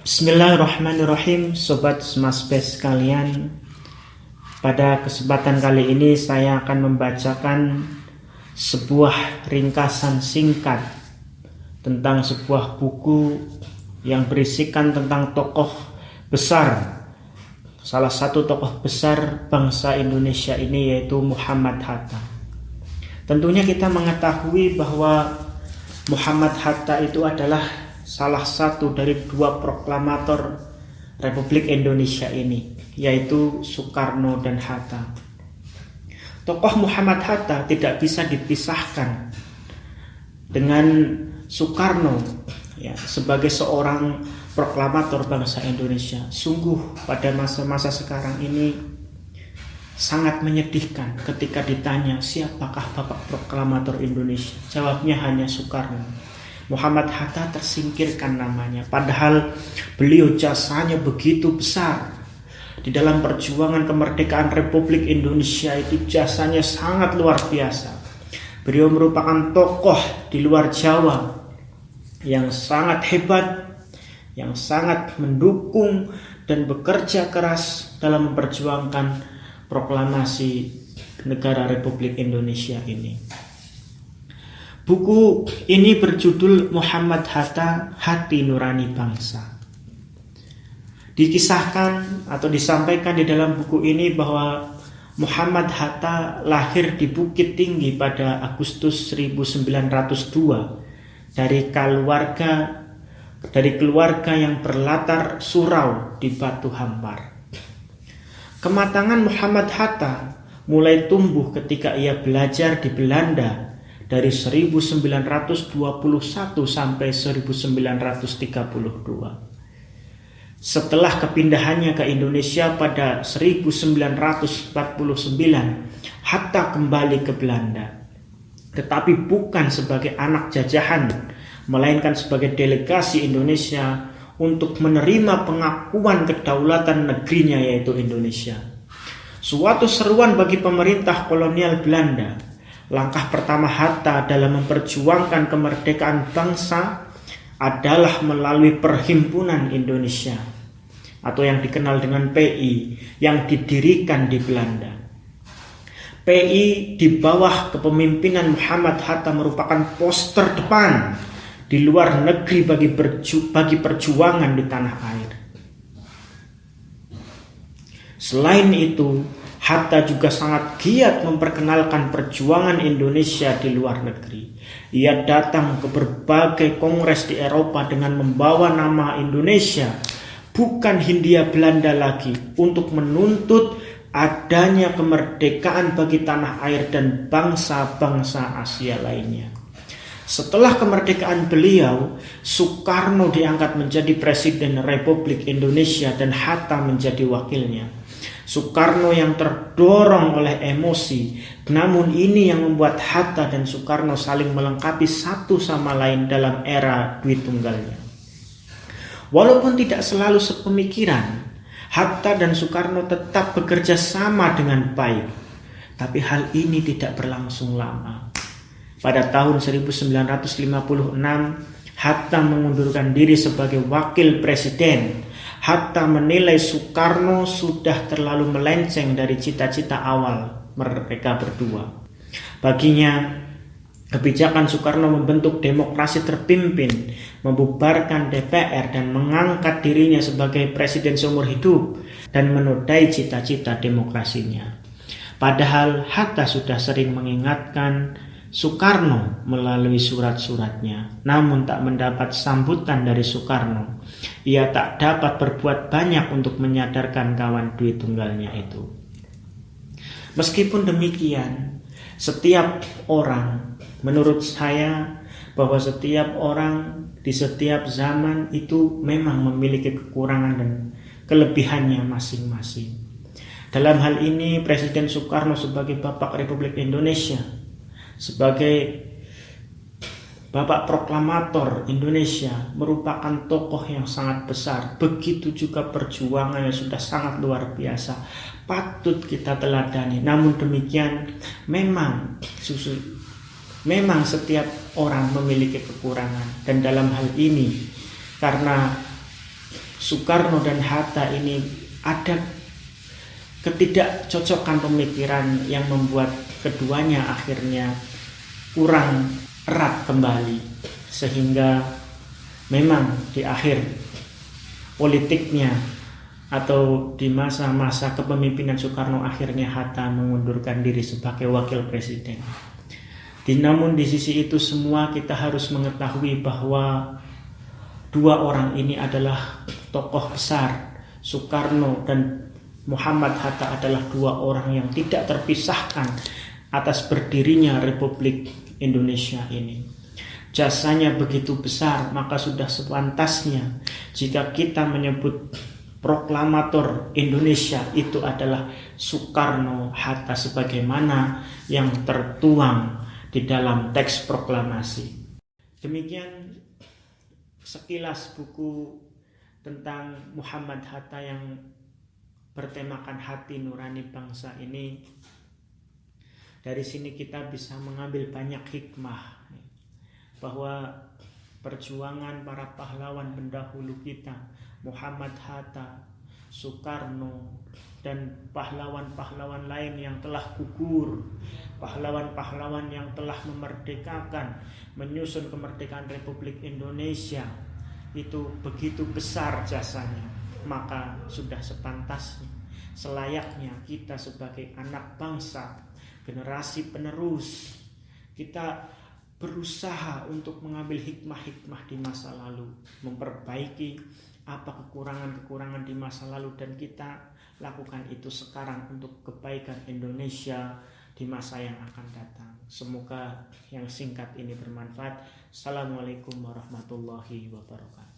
Bismillahirrahmanirrahim, Sobat Smart Space sekalian. Pada kesempatan kali ini saya akan membacakan sebuah ringkasan singkat tentang sebuah buku yang berisikan tentang tokoh besar, salah satu tokoh besar bangsa Indonesia ini, yaitu Muhammad Hatta. Tentunya kita mengetahui bahwa Muhammad Hatta itu adalah salah satu dari dua proklamator Republik Indonesia ini, yaitu Soekarno dan Hatta. Tokoh Muhammad Hatta tidak bisa dipisahkan dengan Soekarno sebagai seorang proklamator bangsa Indonesia. Sungguh pada masa-masa sekarang ini sangat menyedihkan ketika ditanya siapakah bapak proklamator Indonesia. Jawabnya hanya Soekarno. Muhammad Hatta tersingkirkan namanya, padahal beliau jasanya begitu besar di dalam perjuangan kemerdekaan Republik Indonesia. Itu jasanya sangat luar biasa. Beliau merupakan tokoh di luar Jawa yang sangat hebat, yang sangat mendukung dan bekerja keras dalam memperjuangkan proklamasi negara Republik Indonesia ini. Buku ini berjudul Muhammad Hatta, Hati Nurani Bangsa. Dikisahkan atau disampaikan di dalam buku ini bahwa Muhammad Hatta lahir di Bukit Tinggi pada Agustus 1902 dari keluarga yang berlatar surau di Batu Hampar. Kematangan Muhammad Hatta mulai tumbuh ketika ia belajar di Belanda dari 1921 sampai 1932. Setelah kepindahannya ke Indonesia pada 1949, Hatta kembali ke Belanda. Tetapi bukan sebagai anak jajahan, melainkan sebagai delegasi Indonesia untuk menerima pengakuan kedaulatan negerinya, yaitu Indonesia. Suatu seruan bagi pemerintah kolonial Belanda. Langkah pertama Hatta dalam memperjuangkan kemerdekaan bangsa adalah melalui Perhimpunan Indonesia atau yang dikenal dengan PI yang didirikan di Belanda. PI di bawah kepemimpinan Muhammad Hatta merupakan poster depan di luar negeri bagi perjuangan di tanah air. Selain itu, Hatta juga sangat giat memperkenalkan perjuangan Indonesia di luar negeri. Ia datang ke berbagai kongres di Eropa dengan membawa nama Indonesia, bukan Hindia Belanda lagi, untuk menuntut adanya kemerdekaan bagi tanah air dan bangsa-bangsa Asia lainnya. Setelah kemerdekaan beliau, Soekarno diangkat menjadi Presiden Republik Indonesia dan Hatta menjadi wakilnya. Soekarno yang terdorong oleh emosi, namun ini yang membuat Hatta dan Soekarno saling melengkapi satu sama lain dalam era Dwi Tunggalnya. Walaupun tidak selalu sepemikiran, Hatta dan Soekarno tetap bekerja sama dengan baik. Tapi hal ini tidak berlangsung lama. Pada tahun 1956, Hatta mengundurkan diri sebagai wakil presiden. Hatta menilai Soekarno sudah terlalu melenceng dari cita-cita awal mereka berdua. Baginya, kebijakan Soekarno membentuk demokrasi terpimpin, membubarkan DPR dan mengangkat dirinya sebagai presiden seumur hidup dan menodai cita-cita demokrasinya. Padahal Hatta sudah sering mengingatkan Soekarno melalui surat-suratnya, namun tak mendapat sambutan dari Soekarno. Ia tak dapat berbuat banyak untuk menyadarkan kawan Dwi Tunggalnya itu. Meskipun demikian, setiap orang, menurut saya, bahwa setiap orang di setiap zaman itu memang memiliki kekurangan dan kelebihannya masing-masing. Dalam hal ini, Presiden Soekarno sebagai Bapak Republik Indonesia, sebagai Bapak Proklamator Indonesia, merupakan tokoh yang sangat besar. Begitu juga perjuangan yang sudah sangat luar biasa, patut kita teladani. Namun demikian, memang setiap orang memiliki kekurangan. Dan dalam hal ini, karena Soekarno dan Hatta ini ada ketidakcocokan pemikiran yang membuat keduanya akhirnya kurang erat kembali, sehingga memang di akhir politiknya atau di masa-masa kepemimpinan Soekarno akhirnya Hatta mengundurkan diri sebagai wakil presiden. Namun di sisi itu semua kita harus mengetahui bahwa dua orang ini adalah tokoh besar. Soekarno dan Muhammad Hatta adalah dua orang yang tidak terpisahkan atas berdirinya Republik Indonesia ini. Jasanya begitu besar, maka sudah sepantasnya jika kita menyebut proklamator Indonesia itu adalah Soekarno Hatta sebagaimana yang tertuang di dalam teks proklamasi. Demikian sekilas buku tentang Muhammad Hatta yang bertemakan hati nurani bangsa ini. Dari sini kita bisa mengambil banyak hikmah bahwa perjuangan para pahlawan pendahulu kita, Muhammad Hatta, Soekarno, dan pahlawan-pahlawan lain yang telah gugur, pahlawan-pahlawan yang telah memerdekakan, menyusun kemerdekaan Republik Indonesia, itu begitu besar jasanya. Maka sudah sepantasnya, selayaknya kita sebagai anak bangsa, generasi penerus, kita berusaha untuk mengambil hikmah-hikmah di masa lalu, memperbaiki apa kekurangan-kekurangan di masa lalu, dan kita lakukan itu sekarang untuk kebaikan Indonesia di masa yang akan datang. Semoga yang singkat ini bermanfaat. Assalamualaikum warahmatullahi wabarakatuh.